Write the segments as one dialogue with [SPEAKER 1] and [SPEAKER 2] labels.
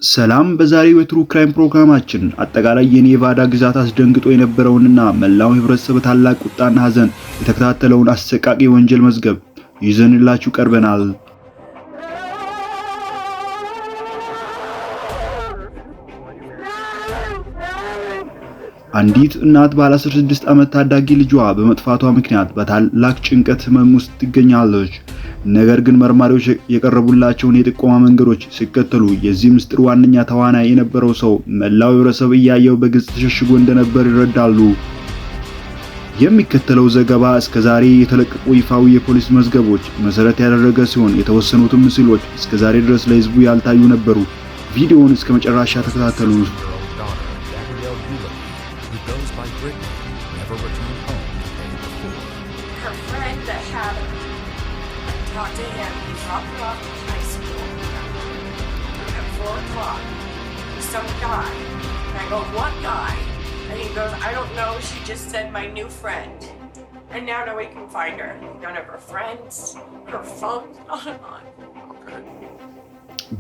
[SPEAKER 1] ሰላም በዛሬው የትሩ ክራይም ፕሮግራማችን አጠቃላይ የኔቫዳ ግዛት አስደንግጦ የነበረውንና መላው ህብረተሰብ ታላቅ ቁጣና ሐዘን የተከታተለውን አሰቃቂ ወንጀል መዝገብ ይዘንላችሁ ቀርበናል። አንዲት እናት ባለ 16 ዓመት ታዳጊ ልጇ በመጥፋቷ ምክንያት በታላቅ ጭንቀት ህመም ውስጥ ትገኛለች። ነገር ግን መርማሪዎች የቀረቡላቸውን የጥቆማ መንገዶች ሲከተሉ የዚህ ምስጢር ዋነኛ ተዋናይ የነበረው ሰው መላው ህብረተሰብ እያየው በግልጽ ተሸሽጎ እንደነበር ይረዳሉ። የሚከተለው ዘገባ እስከዛሬ የተለቀቁ ይፋዊ የፖሊስ መዝገቦች መሰረት ያደረገ ሲሆን የተወሰኑት ምስሎች እስከዛሬ ድረስ ለህዝቡ ያልታዩ ነበሩ። ቪዲዮውን እስከ መጨረሻ ተከታተሉ።
[SPEAKER 2] Talked to him, he dropped her off at high school at 4 o'clock. Some guy. And I go, what guy? And he goes, I don't know, she just said my new friend. And now nobody can find her. None of her friends, her phone's not on.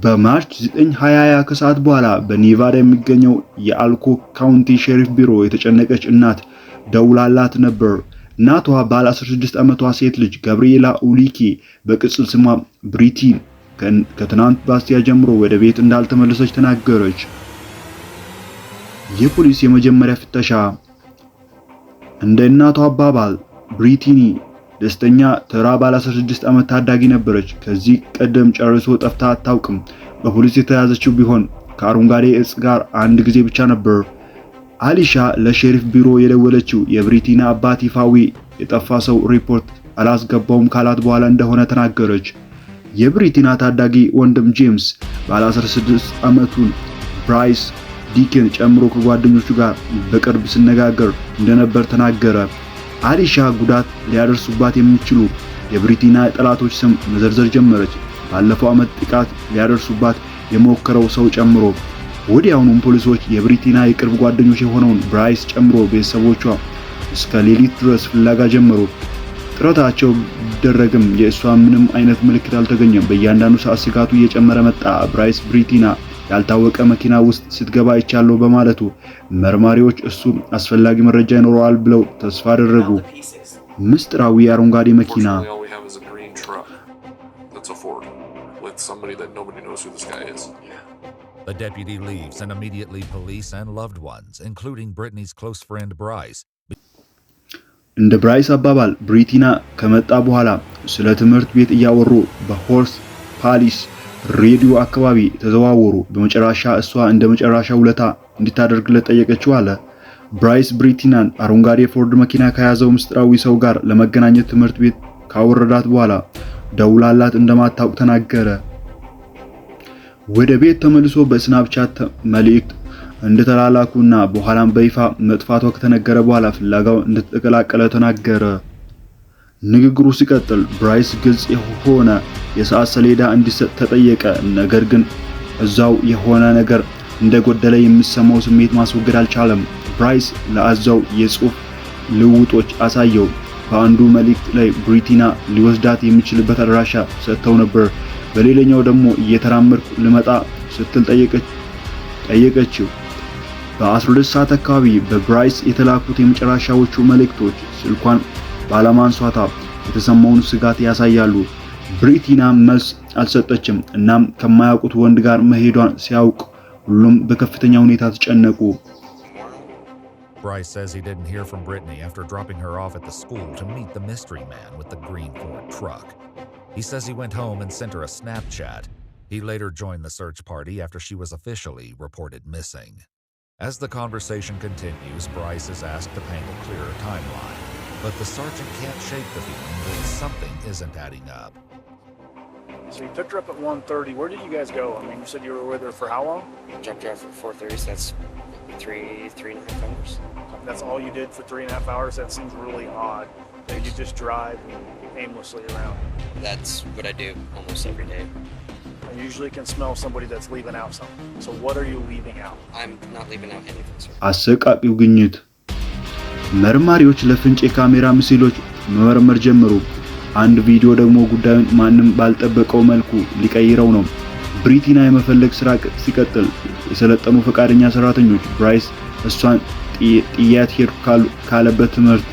[SPEAKER 1] በማርች 9 ከሰዓት በኋላ በኔቫዳ የሚገኘው የአልኮክ ካውንቲ ሼሪፍ ቢሮ የተጨነቀች እናት ደውላላት ነበር። እናቷ ባለ 16 ዓመቷ ሴት ልጅ ጋብሪኤላ ኡሊኪ በቅጽል ስሟ ብሪቲን ከትናንት ባስቲያ ጀምሮ ወደ ቤት እንዳልተመለሰች ተናገረች። የፖሊስ የመጀመሪያ ፍተሻ እንደ እናቷ አባባል ብሪቲኒ ደስተኛ ተራ ባለ 16 ዓመት ታዳጊ ነበረች። ከዚህ ቀደም ጨርሶ ጠፍታ አታውቅም። በፖሊስ የተያዘችው ቢሆን ከአረንጓዴ እጽ ጋር አንድ ጊዜ ብቻ ነበር። አሊሻ ለሼሪፍ ቢሮ የደወለችው የብሪቲና አባት ይፋዊ የጠፋ ሰው ሪፖርት አላስገባውም ካላት በኋላ እንደሆነ ተናገረች። የብሪቲና ታዳጊ ወንድም ጄምስ ባለ 16 ዓመቱን ብራይስ ዲኬን ጨምሮ ከጓደኞቹ ጋር በቅርብ ሲነጋገር እንደነበር ተናገረ። አሊሻ ጉዳት ሊያደርሱባት የሚችሉ የብሪቲና ጠላቶች ስም መዘርዘር ጀመረች። ባለፈው ዓመት ጥቃት ሊያደርሱባት የሞከረው ሰው ጨምሮ። ወዲያውኑም ፖሊሶች የብሪቲና የቅርብ ጓደኞች የሆነውን ብራይስ ጨምሮ ቤተሰቦቿ እስከ ሌሊት ድረስ ፍለጋ ጀመሩ። ጥረታቸው ቢደረግም የእሷ ምንም አይነት ምልክት አልተገኘም። በእያንዳንዱ ሰዓት ስጋቱ እየጨመረ መጣ። ብራይስ ብሪቲና ያልታወቀ መኪና ውስጥ ስትገባ ይቻለው በማለቱ መርማሪዎች እሱ አስፈላጊ መረጃ ይኖረዋል ብለው ተስፋ አደረጉ። ምስጢራዊ አረንጓዴ መኪና
[SPEAKER 3] The deputy leaves and immediately police and loved ones, including Brittany's close friend Bryce.
[SPEAKER 1] እንደ ብራይስ አባባል ብሪቲና ከመጣ በኋላ ስለ ትምህርት ቤት እያወሩ በሆርስ ፓሊስ ሬዲዮ አካባቢ ተዘዋወሩ። በመጨረሻ እሷ እንደ መጨረሻ ውለታ እንድታደርግለት ጠየቀችው አለ። ብራይስ ብሪቲናን አረንጓዴ ፎርድ መኪና ከያዘው ምስጢራዊ ሰው ጋር ለመገናኘት ትምህርት ቤት ካወረዳት በኋላ ደውላላት እንደማታውቅ ተናገረ። ወደ ቤት ተመልሶ በስናፕቻት መልእክት እንደተላላኩና በኋላም በይፋ መጥፋቷ ከተነገረ በኋላ ፍለጋው እንደተቀላቀለ ተናገረ። ንግግሩ ሲቀጥል ብራይስ ግልጽ የሆነ የሰዓት ሰሌዳ እንዲሰጥ ተጠየቀ። ነገር ግን እዛው የሆነ ነገር እንደጎደለ የሚሰማው ስሜት ማስወገድ አልቻለም። ብራይስ ለአዛው የጽሑፍ ልውጦች አሳየው። በአንዱ መልእክት ላይ ብሪቲና ሊወስዳት የሚችልበት አድራሻ ሰጥተው ነበር። በሌላኛው ደግሞ እየተራመድኩ ልመጣ ስትል ጠየቀችው። በ12 ሰዓት አካባቢ በብራይስ የተላኩት የመጨረሻዎቹ መልእክቶች ስልኳን ባለማንሳቷ የተሰማውን ስጋት ያሳያሉ። ብሪቲና መልስ አልሰጠችም። እናም ከማያውቁት ወንድ ጋር መሄዷን ሲያውቅ ሁሉም በከፍተኛ ሁኔታ ተጨነቁ።
[SPEAKER 3] Bryce says he didn't hear from Brittany after dropping her off at the school to meet the mystery man with the green Ford truck. He says he went home and sent her a Snapchat. He later joined the search party after she was officially reported missing. As the conversation continues, Bryce is asked to paint a clearer timeline, but the sergeant can't shake the feeling that something isn't adding up.
[SPEAKER 4] So you picked her up at 1:30. Where did you guys go? I mean, you said you were with her for how long?
[SPEAKER 5] Jumped her off at 4:30, so that's three and a half hours.
[SPEAKER 4] That's all you did for 3.5 hours? That seems really odd. That you just drive aimlessly around.
[SPEAKER 5] That's what I do almost every day.
[SPEAKER 4] I usually can smell somebody that's leaving out something. So what are you leaving out?
[SPEAKER 5] I'm not leaving out anything, sir.
[SPEAKER 1] አሰቃቂው ግኝት መርማሪዎች ለፍንጭ የካሜራ ምስሎች መመርመር ጀመሩ። አንድ ቪዲዮ ደግሞ ጉዳዩን ማንም ባልጠበቀው መልኩ ሊቀይረው ነው። ብሪቲና የመፈለግ ስራ ሲቀጥል የሰለጠኑ ፈቃደኛ ሰራተኞች ብራይስ እሷን ጥያት ሄድ ካለበት ትምህርት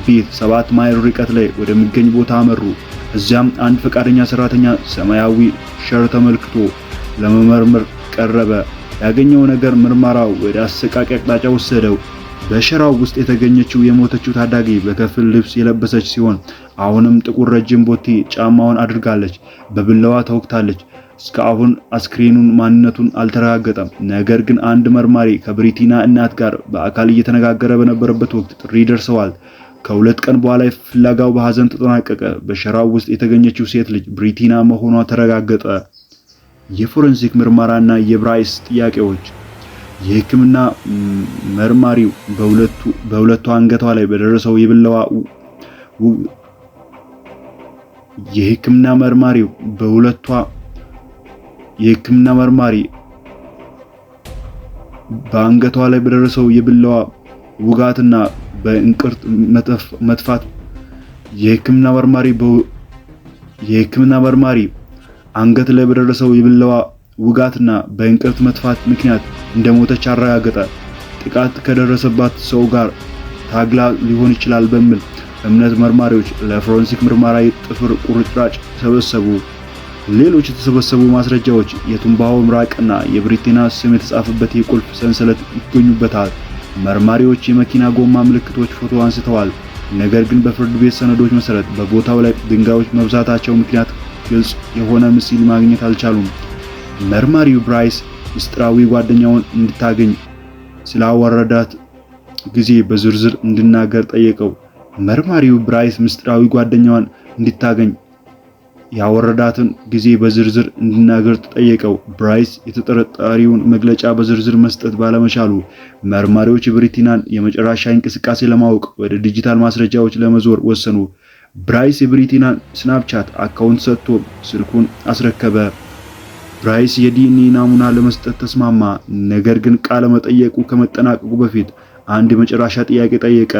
[SPEAKER 1] ቤት 7 ማይል ርቀት ላይ ወደሚገኝ ቦታ አመሩ። እዚያም አንድ ፈቃደኛ ሰራተኛ ሰማያዊ ሸር ተመልክቶ ለመመርመር ቀረበ። ያገኘው ነገር ምርመራው ወደ አሰቃቂ አቅጣጫ ወሰደው። በሸራው ውስጥ የተገኘችው የሞተችው ታዳጊ በከፊል ልብስ የለበሰች ሲሆን አሁንም ጥቁር ረጅም ቦቴ ጫማውን አድርጋለች። በብላዋ ተወግታለች። እስካሁን አስክሬኑን ማንነቱን አልተረጋገጠም። ነገር ግን አንድ መርማሪ ከብሪቲና እናት ጋር በአካል እየተነጋገረ በነበረበት ወቅት ጥሪ ደርሰዋል። ከ2 ቀን በኋላ ፍለጋው በሐዘን ተጠናቀቀ። በሸራው ውስጥ የተገኘችው ሴት ልጅ ብሪቲና መሆኗ ተረጋገጠ። የፎረንሲክ ምርመራና የብራይስ ጥያቄዎች። የሕክምና መርማሪው በሁለቱ አንገቷ ላይ በደረሰው የብለዋ በአንገቷ ላይ በደረሰው የብለዋ ውጋትና በእንቅርት መጥፋት የሕክምና መርማሪ አንገት ላይ በደረሰው የብለዋ ውጋትና በእንቅርት መጥፋት ምክንያት እንደሞተች አረጋገጠ። ጥቃት ከደረሰባት ሰው ጋር ታግላ ሊሆን ይችላል በሚል እምነት መርማሪዎች ለፎረንሲክ ምርመራ የጥፍር ቁርጥራጭ ሰበሰቡ። ሌሎች የተሰበሰቡ ማስረጃዎች የቱንባሆ ምራቅና የብሪቲና ስም የተጻፈበት የቁልፍ ሰንሰለት ይገኙበታል። መርማሪዎች የመኪና ጎማ ምልክቶች ፎቶ አንስተዋል። ነገር ግን በፍርድ ቤት ሰነዶች መሰረት በቦታው ላይ ድንጋዮች መብዛታቸው ምክንያት ግልጽ የሆነ ምስል ማግኘት አልቻሉም። መርማሪው ብራይስ ምስጢራዊ ጓደኛውን እንድታገኝ ስላወረዳት ጊዜ በዝርዝር እንዲናገር ጠየቀው። መርማሪው ብራይስ ምስጢራዊ ጓደኛዋን እንድታገኝ ያወረዳትን ጊዜ በዝርዝር እንዲናገር ጠየቀው። ብራይስ የተጠረጣሪውን መግለጫ በዝርዝር መስጠት ባለመቻሉ መርማሪዎች የብሪቲናን የመጨረሻ እንቅስቃሴ ለማወቅ ወደ ዲጂታል ማስረጃዎች ለመዞር ወሰኑ። ብራይስ የብሪቲናን ስናፕቻት አካውንት ሰጥቶ ስልኩን አስረከበ። ብራይስ የዲኤንኤ ናሙና ለመስጠት ተስማማ። ነገር ግን ቃለ መጠየቁ ከመጠናቀቁ በፊት አንድ የመጨረሻ ጥያቄ ጠየቀ።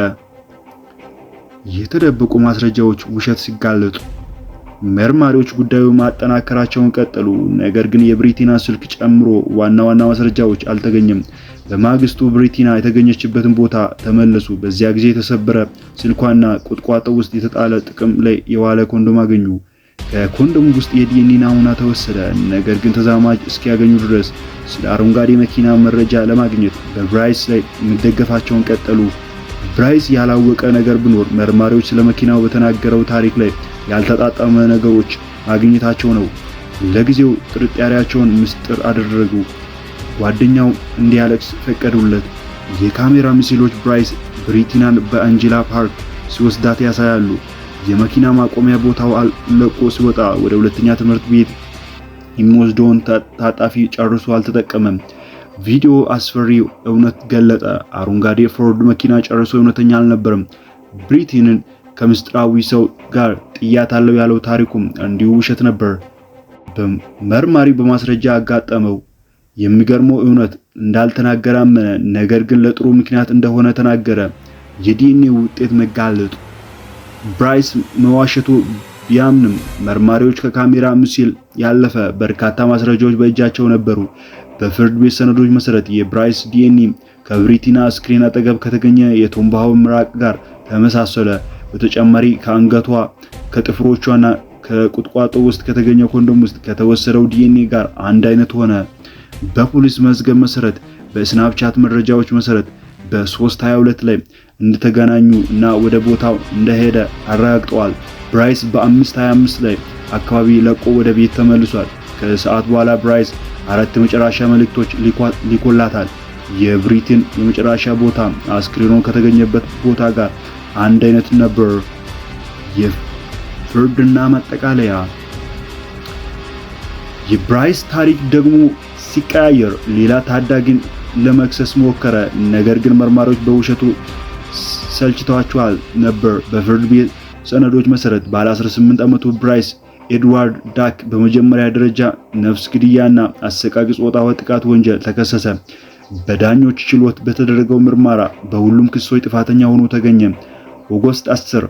[SPEAKER 1] የተደበቁ ማስረጃዎች ውሸት ሲጋለጡ መርማሪዎች ጉዳዩ ማጠናከራቸውን ቀጠሉ። ነገር ግን የብሪቲና ስልክ ጨምሮ ዋና ማስረጃዎች አልተገኘም። በማግስቱ ብሪቲና የተገኘችበትን ቦታ ተመለሱ። በዚያ ጊዜ የተሰበረ ስልኳና ቁጥቋጦ ውስጥ የተጣለ ጥቅም ላይ የዋለ ኮንዶም አገኙ። ከኮንዶሙ ውስጥ የዲኤንኤ ናሙና ተወሰደ። ነገር ግን ተዛማጅ እስኪያገኙ ድረስ ስለ አረንጓዴ መኪና መረጃ ለማግኘት በብራይስ ላይ መደገፋቸውን ቀጠሉ። ብራይስ ያላወቀ ነገር ቢኖር መርማሪዎች ስለ መኪናው በተናገረው ታሪክ ላይ ያልተጣጣመ ነገሮች ማግኘታቸው ነው። ለጊዜው ጥርጣሬያቸውን ምስጢር አደረጉ። ጓደኛው እንዲያለቅስ ፈቀዱለት። የካሜራ ምስሎች ብራይስ ብሪቲናን በአንጀላ ፓርክ ሲወስዳት ያሳያሉ። የመኪና ማቆሚያ ቦታው ለቆ ሲወጣ ወደ ሁለተኛ ትምህርት ቤት የሚወስደውን ታጣፊ ጨርሶ አልተጠቀመም። ቪዲዮ አስፈሪው እውነት ገለጠ። አረንጓዴ ፎርድ መኪና ጨርሶ እውነተኛ አልነበረም። ብሪቲንን ከምስጢራዊ ሰው ጋር ጥያታለው ያለው ታሪኩም እንዲሁ ውሸት ነበር። መርማሪ በማስረጃ አጋጠመው። የሚገርመው እውነት እንዳልተናገረ አመነ። ነገር ግን ለጥሩ ምክንያት እንደሆነ ተናገረ። የዲኤንኤ ውጤት መጋለጡ። ብራይስ መዋሸቱ ቢያምንም መርማሪዎች ከካሜራ ምስል ያለፈ በርካታ ማስረጃዎች በእጃቸው ነበሩ። በፍርድ ቤት ሰነዶች መሰረት የብራይስ ዲኤንኤ ከብሪቲና ስክሪን አጠገብ ከተገኘ የቱንባሆ ምራቅ ጋር ተመሳሰለ። በተጨማሪ ከአንገቷ ከጥፍሮቿና ከቁጥቋጦ ውስጥ ከተገኘው ኮንዶም ውስጥ ከተወሰደው ዲኤንኤ ጋር አንድ አይነት ሆነ። በፖሊስ መዝገብ መሰረት በስናፕቻት መረጃዎች መሰረት በ322 ላይ እንደተገናኙ እና ወደ ቦታው እንደሄደ አረጋግጠዋል። ብራይስ በ525 ላይ አካባቢ ለቆ ወደ ቤት ተመልሷል። ከሰዓት በኋላ ብራይስ 4 የመጨረሻ መልእክቶች ሊኮላታል። የብሪቲን የመጨረሻ ቦታ አስክሬኑ ከተገኘበት ቦታ ጋር አንድ አይነት ነበር። የፍርድና ማጠቃለያ። የብራይስ ታሪክ ደግሞ ሲቀያየር ሌላ ታዳጊን ለመክሰስ ሞከረ። ነገር ግን መርማሪዎች በውሸቱ ሰልችተዋቸዋል ነበር። በፍርድ ቤት ሰነዶች መሰረት ባለ 18 ዓመቱ ብራይስ ኤድዋርድ ዳክ በመጀመሪያ ደረጃ ነፍስ ግድያና አሰቃቂ ጾታዊ ጥቃት ወንጀል ተከሰሰ። በዳኞች ችሎት በተደረገው ምርመራ በሁሉም ክሶች ጥፋተኛ ሆኖ ተገኘ። ኦገስት 10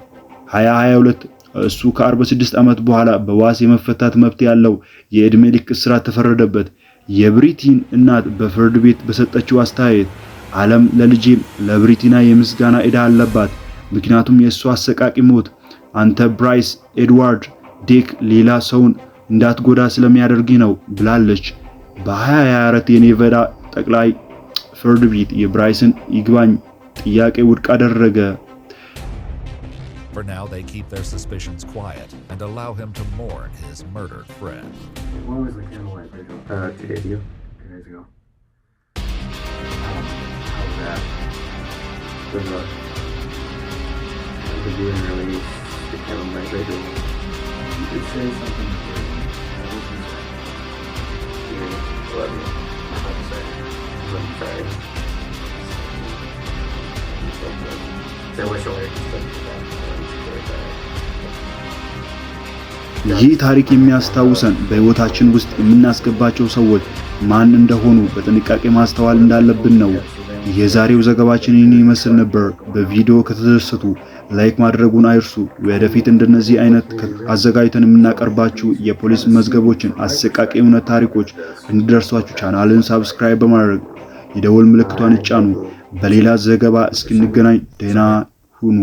[SPEAKER 1] 2022 እሱ ከ46 ዓመት በኋላ በዋስ የመፈታት መብት ያለው የዕድሜ ልክ እስራት ተፈረደበት። የብሪቲን እናት በፍርድ ቤት በሰጠችው አስተያየት ዓለም ለልጄ ለብሪቲና የምስጋና ዕዳ አለባት፣ ምክንያቱም የእሱ አሰቃቂ ሞት አንተ ብራይስ ኤድዋርድ ዴክ ሌላ ሰውን እንዳትጎዳ ስለሚያደርግ ነው ብላለች። በ2024 የኔቫዳ ጠቅላይ ፍርድ ቤት የብራይስን ይግባኝ ጥያቄ ውድቅ አደረገ።
[SPEAKER 3] For now, they keep their suspicions quiet and allow him to mourn his murdered friend.
[SPEAKER 6] When was the candlelight vigil? 2 days ago. 2 days ago. How was that? Good luck. Did you release the candlelight vigil? You could say something important. What would you say? You love me. I'm about to say. Let me try it. Say what you're
[SPEAKER 1] ይህ ታሪክ የሚያስታውሰን በህይወታችን ውስጥ የምናስገባቸው ሰዎች ማን እንደሆኑ በጥንቃቄ ማስተዋል እንዳለብን ነው። የዛሬው ዘገባችን ይህን ይመስል ነበር። በቪዲዮ ከተደሰቱ ላይክ ማድረጉን አይርሱ። ወደፊት እንደነዚህ አይነት አዘጋጅተን የምናቀርባችሁ የፖሊስ መዝገቦችን፣ አሰቃቂ እውነት ታሪኮች እንዲደርሷችሁ ቻናልን ሳብስክራይብ በማድረግ የደወል ምልክቷን ይጫኑ። በሌላ ዘገባ እስክንገናኝ ደህና ሁኑ።